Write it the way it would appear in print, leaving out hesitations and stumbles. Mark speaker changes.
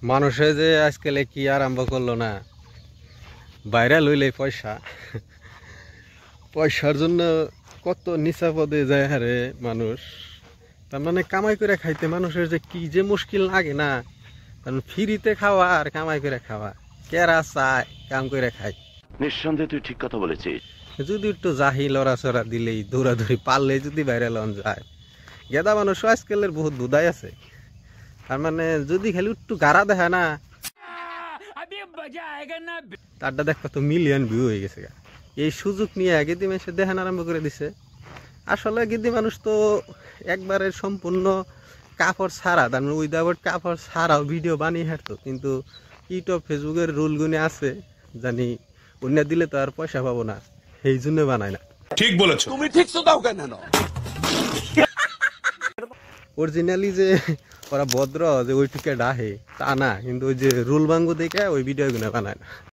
Speaker 1: মানুষে যে আজকাল কি আরম্ভ করলো না, ভাইরাল হইলে পয়সা, পয়সার জন্য কত নিচা পদে যায় হারে মানুষ। তার মানে কামাই করে খাইতে মানুষের যে কি যে মুশকিল লাগে না, কারণ ফ্রিতে খাওয়া আর কামাই করে খাওয়া, কেরা চায় কাম করে খায়।
Speaker 2: নিঃসন্দেহে তুই ঠিক কথা বলেছিস।
Speaker 1: যদি একটু জাহি লড়াচড়া দিলেই দৌড়াদৌড়ি পারলে যদি ভাইরাল হন যায়, গেদা মানুষ আজকালের বহুত বুধাই আছে। তার মানে যদি খালি একটু গাড়া দেখা না, তারটা দেখ কত মিলিয়ন ভিউ হয়ে গেছে। এই সুযোগ নিয়ে গেদি মানুষের দেখান আরম্ভ করে দিছে। আসলে গেদি মানুষ তো একবারে সম্পূর্ণ কাপড় ছাড়া, তার মানে উইদাউট কাপড় ছাড়াও ভিডিও বানিয়ে হাঁটতো, কিন্তু ইউটিউব ফেসবুকের রুল গুনে আছে জানি অন্য দিলে তো আর পয়সা পাবো না, এই জন্য বানায় না।
Speaker 3: ঠিক বলেছো
Speaker 4: তুমি, ঠিক তো দাও কেন?
Speaker 1: অরিজিনালি যে ওরা ভদ্র যে ওইটুকে ডাহে তা না, কিন্তু ওই যে রুল ভাঙ্গু দেখে ওই ভিডিও গুলো বানায় না।